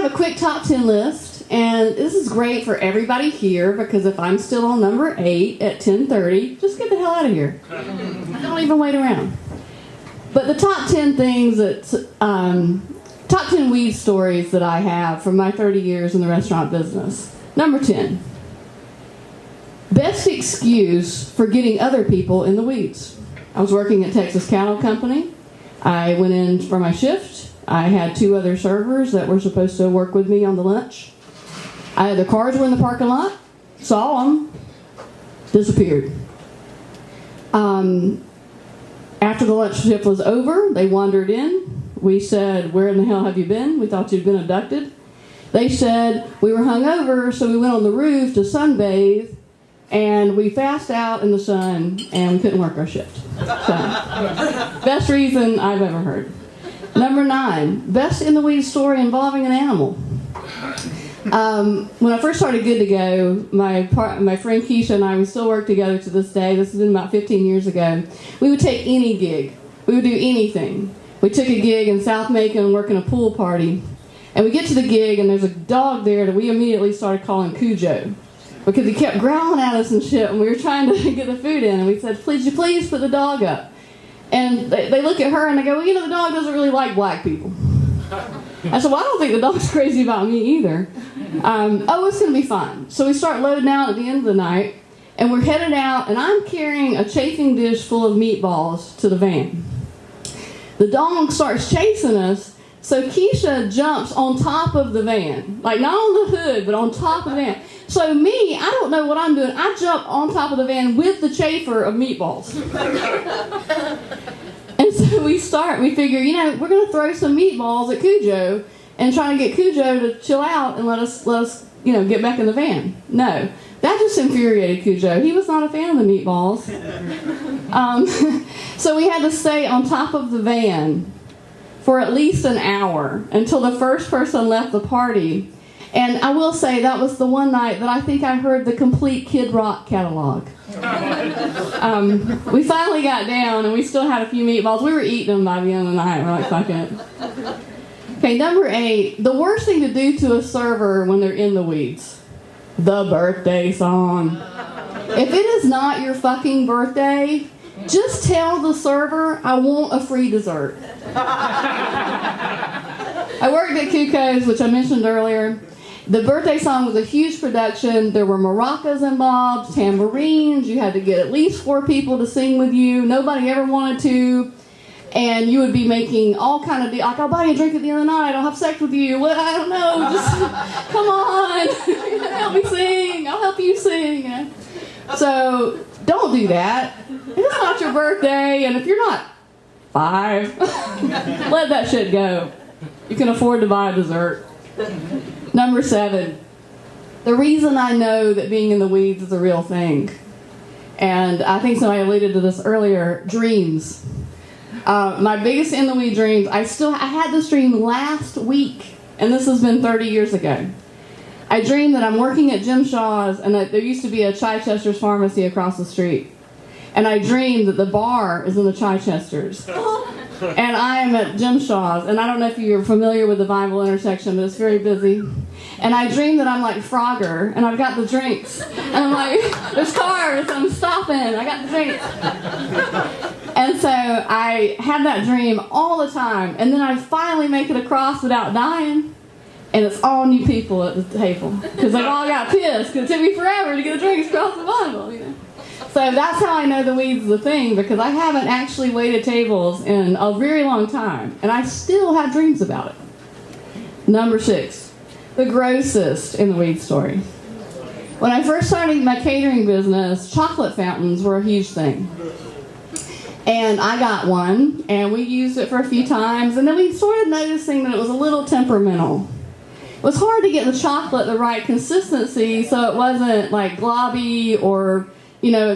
have a quick top 10 list, and this is great for everybody here because if I'm still on number 8 at 10:30, just get the hell out of here. Don't even wait around. But the top 10 things that, top 10 weed stories that I have from my 30 years in the restaurant business. Number 10, best excuse for getting other people in the weeds. I was working at Texas Cattle Company. I went in for my shift. I had 2 other servers that were supposed to work with me on the lunch. Their cars were in the parking lot. Saw them. Disappeared. After the lunch shift was over, they wandered in. We said, "Where in the hell have you been? We thought you'd been abducted." They said, "We were hungover, so we went on the roof to sunbathe, and we passed out in the sun, and we couldn't work our shift." So, best reason I've ever heard. Number 9, best in the weeds story involving an animal. When I first started Good to Go, my friend Keisha and I, we still work together to this day. This has been about 15 years ago. We would take any gig. We would do anything. We took a gig in South Macon working a pool party. And we get to the gig, and there's a dog there that we immediately started calling Cujo. Because he kept growling at us and shit, and we were trying to get the food in. And we said, "Please put the dog up." And they look at her, and they go, "Well, the dog doesn't really like black people." I said, "Well, I don't think the dog's crazy about me either." It's going to be fun. So we start loading out at the end of the night, and we're headed out, and I'm carrying a chafing dish full of meatballs to the van. The dog starts chasing us, so Keisha jumps on top of the van. Like, not on the hood, but on top of the van. So me, I don't know what I'm doing. I jump on top of the van with the chafer of meatballs. And so we figure, we're going to throw some meatballs at Cujo and try to get Cujo to chill out and let us get back in the van. No, that just infuriated Cujo. He was not a fan of the meatballs. So we had to stay on top of the van for at least an hour until the first person left the party. And I will say that was the one night that I think I heard the complete Kid Rock catalog. We finally got down, and we still had a few meatballs. We were eating them by the end of the night. We're like, fuck it. Okay, number 8, the worst thing to do to a server when they're in the weeds. The birthday song. If it is not your fucking birthday, just tell the server, "I want a free dessert." I worked at Cuco's, which I mentioned earlier. The birthday song was a huge production. There were maracas involved, tambourines. You had to get at least 4 people to sing with you. Nobody ever wanted to. And you would be making all kind of like, "I'll buy you a drink at the end of the night. I'll have sex with you." Well, I don't know. Just come on. Help me sing. I'll help you sing. So don't do that. It's not your birthday. And if you're not 5, let that shit go. You can afford to buy a dessert. Number 7, the reason I know that being in the weeds is a real thing, and I think somebody alluded to this earlier, dreams. My biggest in the weed dreams, I had this dream last week, and this has been 30 years ago. I dreamed that I'm working at Jim Shaw's, and that there used to be a Chichester's pharmacy across the street. And I dreamed that the bar is in the Chichester's. And I am at Jim Shaw's, and I don't know if you're familiar with the Bible intersection, but it's very busy. And I dream that I'm like Frogger, and I've got the drinks. And I'm like, "There's cars, I'm stopping, I got the drinks." And so I had that dream all the time, and then I finally make it across without dying, and it's all new people at the table. Because they all got pissed, because it took me forever to get the drinks across the Bible, So that's how I know the weeds is a thing, because I haven't actually waited tables in a very long time, and I still have dreams about it. Number 6, the grossest in the weed story. When I first started my catering business, chocolate fountains were a huge thing. And I got one, and we used it for a few times, and then we started noticing that it was a little temperamental. It was hard to get the chocolate the right consistency so it wasn't like globby or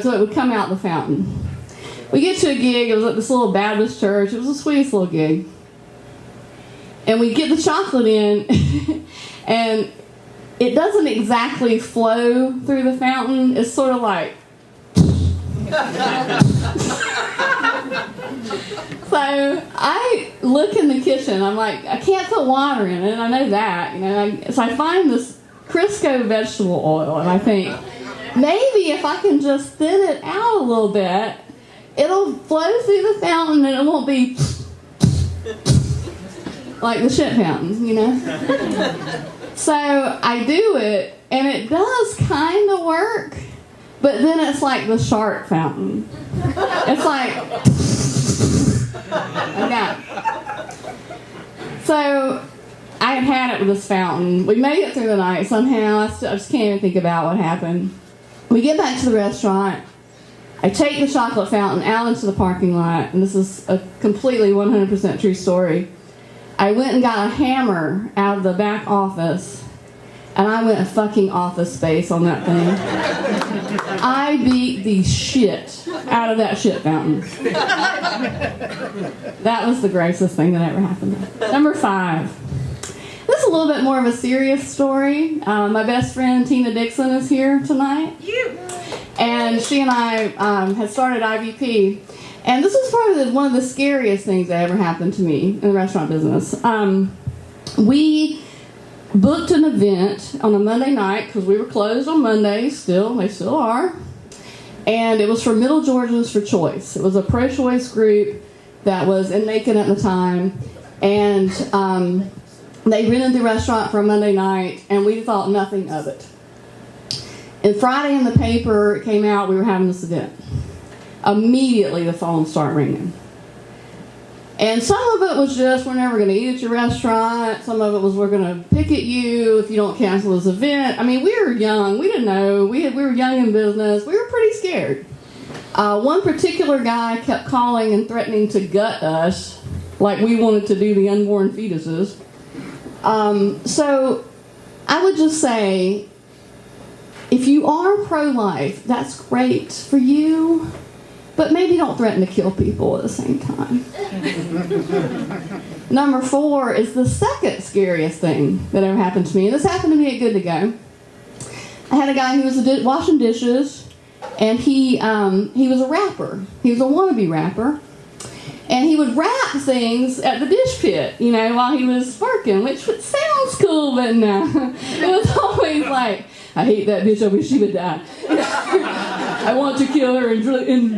so it would come out the fountain. We get to a gig, it was at this little Baptist church, it was the sweetest little gig. And we get the chocolate in, and it doesn't exactly flow through the fountain, it's sort of like... So I look in the kitchen. I'm like, I can't put water in it. I know that, so I find this Crisco vegetable oil, and I think maybe if I can just thin it out a little bit, it'll flow through the fountain, and it won't be like the shit fountain, So I do it, and it does kind of work, but then it's like the shark fountain. It's like that. So I had it with this fountain. We made it through the night somehow. I just can't even think about what happened. We get back to the restaurant. I take the chocolate fountain out into the parking lot, and this is a completely 100% true story. I went and got a hammer out of the back office, and I went fucking Office Space on that thing. I beat the shit out of that shit fountain. That was the grossest thing that ever happened. Number 5. This is a little bit more of a serious story. My best friend Tina Dixon is here tonight. And she and I had started IVP. And this was probably one of the scariest things that ever happened to me in the restaurant business. We booked an event on a Monday night because we were closed on Mondays. They still are. And it was for Middle Georgians for Choice. It was a pro-choice group that was in Macon at the time. And they rented the restaurant for a Monday night, and we thought nothing of it. And Friday in the paper, it came out we were having this event. Immediately the phones start ringing. And some of it was just, we're never going to eat at your restaurant. Some of it was, we're going to pick at you if you don't cancel this event. I mean, we were young. We didn't know. We were young in business. We were pretty scared. One particular guy kept calling and threatening to gut us like we wanted to do the unborn fetuses. So I would just say, if you are pro-life, that's great for you, but maybe don't threaten to kill people at the same time. Number 4 is the second scariest thing that ever happened to me, and this happened to me at Good to Go. I had a guy who was washing dishes, and he was a rapper. He was a wannabe rapper. And he would rap things at the dish pit, while he was working, which sounds cool, but no. It was always like, I hate that bitch, I wish she would die. I want to kill her and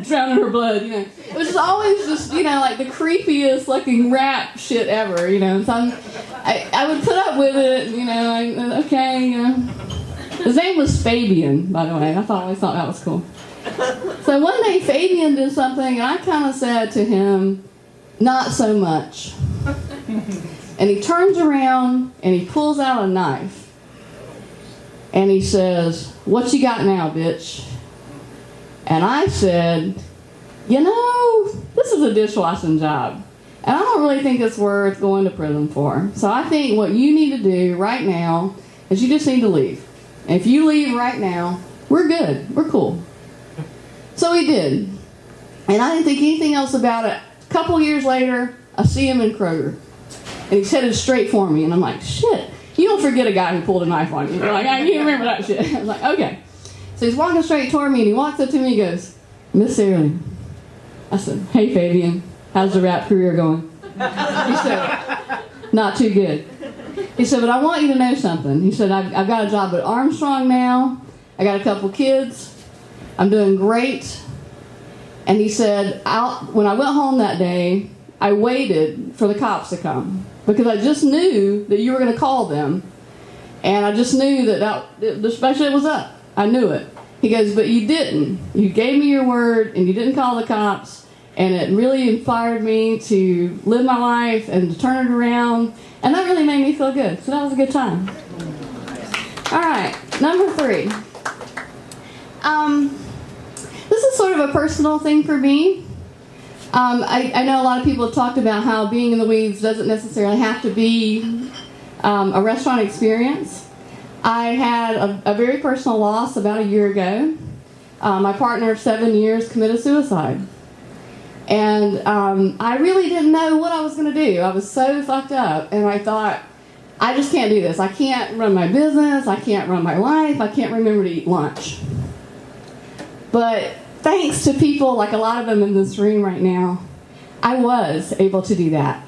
drown in her blood, It was always just, like the creepiest looking rap shit ever, So I would put up with it, okay, His name was Fabian, by the way. I always thought that was cool. So one day Fabian did something, and I kind of said to him, not so much. And he turns around, and he pulls out a knife. And he says, what you got now, bitch? And I said, this is a dishwashing job. And I don't really think it's worth going to prison for. So I think what you need to do right now is you just need to leave. And if you leave right now, we're good. We're cool. So he did. And I didn't think anything else about it. A couple years later, I see him in Kroger. And he's headed straight for me. And I'm like, shit. You don't forget a guy who pulled a knife on you. Like, I can't remember that shit. I was like, okay. So he's walking straight toward me, and he walks up to me and he goes, Miss Saralyn. I said, hey, Fabian. How's the rap career going? He said, not too good. He said, but I want you to know something. He said, I've got a job at Armstrong now. I got a couple kids. I'm doing great. And he said, when I went home that day, I waited for the cops to come because I just knew that you were going to call them. And I just knew that the special was up. I knew it. He goes, but you didn't. You gave me your word and you didn't call the cops. And it really inspired me to live my life and to turn it around. And that really made me feel good. So that was a good time. All right, number 3. This is sort of a personal thing for me. I know a lot of people have talked about how being in the weeds doesn't necessarily have to be a restaurant experience. I had a very personal loss about a year ago. My partner of 7 years committed suicide. And I really didn't know what I was going to do. I was so fucked up. And I thought, I just can't do this. I can't run my business. I can't run my life. I can't remember to eat lunch. But thanks to people, like a lot of them in this room right now, I was able to do that.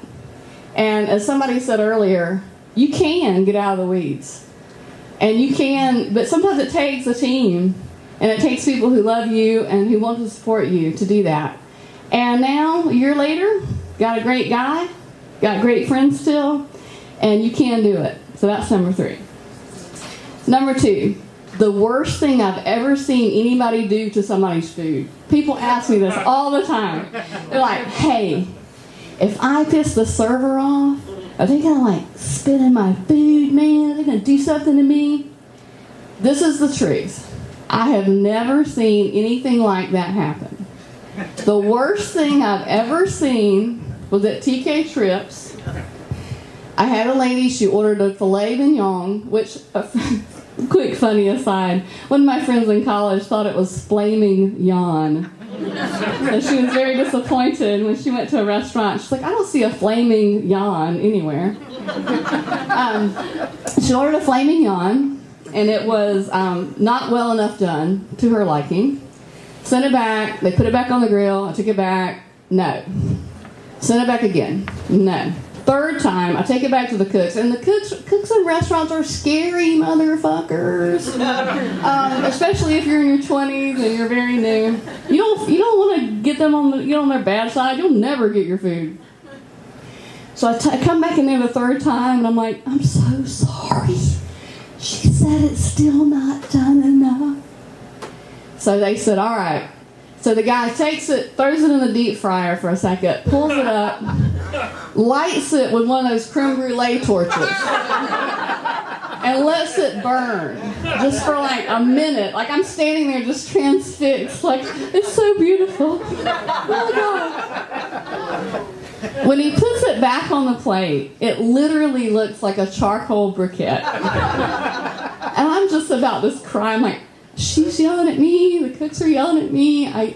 And as somebody said earlier, you can get out of the weeds. And you can, but sometimes it takes a team, and it takes people who love you and who want to support you to do that. And now, a year later, got a great guy, got great friends still, and you can do it. So that's number 3. Number 2, the worst thing I've ever seen anybody do to somebody's food. People ask me this all the time. They're like, hey, if I piss the server off, are they going to like spit in my food, man? Are they going to do something to me? This is the truth. I have never seen anything like that happen. The worst thing I've ever seen was at TK Trips. I had a lady, she ordered a filet mignon, which, quick funny aside, one of my friends in college thought it was flaming yawn. So she was very disappointed when she went to a restaurant. She's like, I don't see a flaming yawn anywhere. She ordered a flaming yawn, and it was not well enough done to her liking. Sent it back. They put it back on the grill. I took it back. No. Sent it back again. No. Third time, I take it back to the cooks, and the cooks in restaurants are scary motherfuckers. Especially if you're in your 20s and you're very new. You don't want to get them on their bad side. You'll never get your food. So I come back in there the third time, and I'm like, I'm so sorry. She said it's still not done enough. So they said, all right. So the guy takes it, throws it in the deep fryer for a second, pulls it up, lights it with one of those creme brulee torches, and lets it burn just for like a minute. Like I'm standing there just transfixed, like, it's so beautiful. Oh my God. When he puts it back on the plate, it literally looks like a charcoal briquette. And I'm just about to cry. I'm like, she's yelling at me, the cooks are yelling at me, I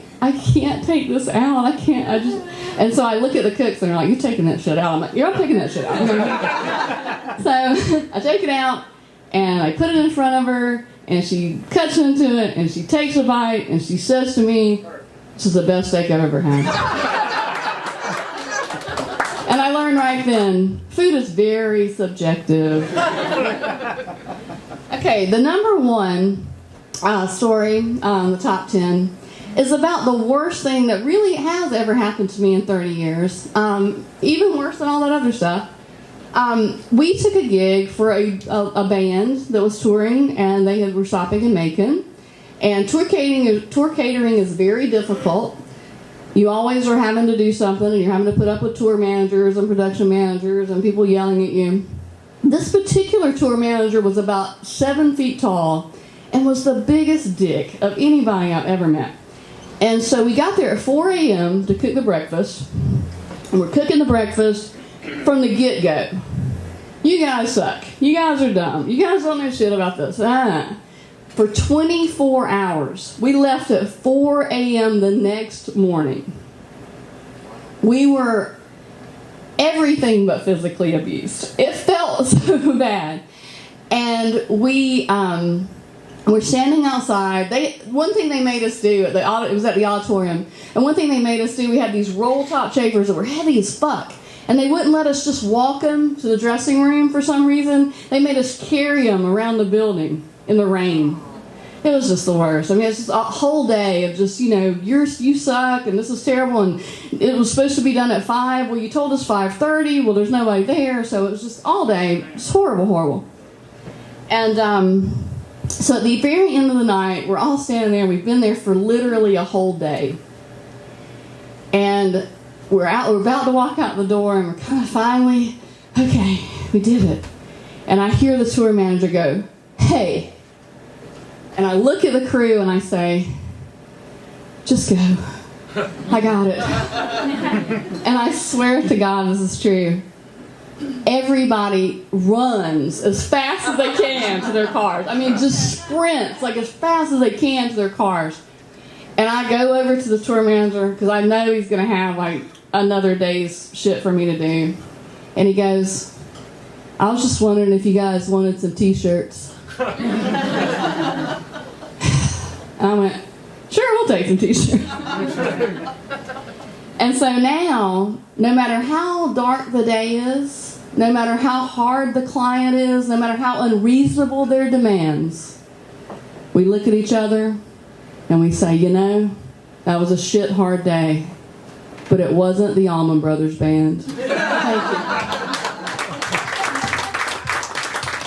can't take this out, and so I look at the cooks and they're like, you're taking that shit out. I'm like, you're taking that shit out. So I take it out and I put it in front of her, and she cuts into it and she takes a bite and she says to me, this is the best steak I've ever had. And I learned right then, food is very subjective. Okay, the number 1 story, the top 10, is about the worst thing that really has ever happened to me in 30 years. Even worse than all that other stuff. We took a gig for a band that was touring, and they were stopping in Macon. And tour catering is very difficult. You always are having to do something, and you're having to put up with tour managers and production managers and people yelling at you. This particular tour manager was about 7 feet tall and was the biggest dick of anybody I've ever met. And so we got there at 4 a.m. to cook the breakfast. And we're cooking the breakfast from the get-go. You guys suck. You guys are dumb. You guys don't know shit about this. For 24 hours. We left at 4 a.m. the next morning. We were everything but physically abused. It felt so bad. And we're standing outside. One thing they made us do, it was at the auditorium, and one thing they made us do, we had these roll-top chafers that were heavy as fuck, and they wouldn't let us just walk them to the dressing room for some reason. They made us carry them around the building in the rain. It was just the worst. I mean, it's just a whole day of just, you suck, and this is terrible, and it was supposed to be done at 5. Well, you told us 5:30. Well, there's nobody there, so it was just all day. It's horrible, horrible. And so at the very end of the night, we're all standing there. We've been there for literally a whole day. And we're about to walk out the door, and we're kind of finally, okay, we did it. And I hear the tour manager go, hey. And I look at the crew and I say, just go. I got it. And I swear to God this is true. Everybody runs as fast as they can to their cars. I mean, just sprints like as fast as they can to their cars. And I go over to the tour manager because I know he's going to have like another day's shit for me to do. And he goes, I was just wondering if you guys wanted some t-shirts. And I went, sure, we'll take some t-shirts. And so now, no matter how dark the day is, no matter how hard the client is, no matter how unreasonable their demands, we look at each other and we say, you know, that was a shit hard day, but it wasn't the Allman Brothers Band. Thank you.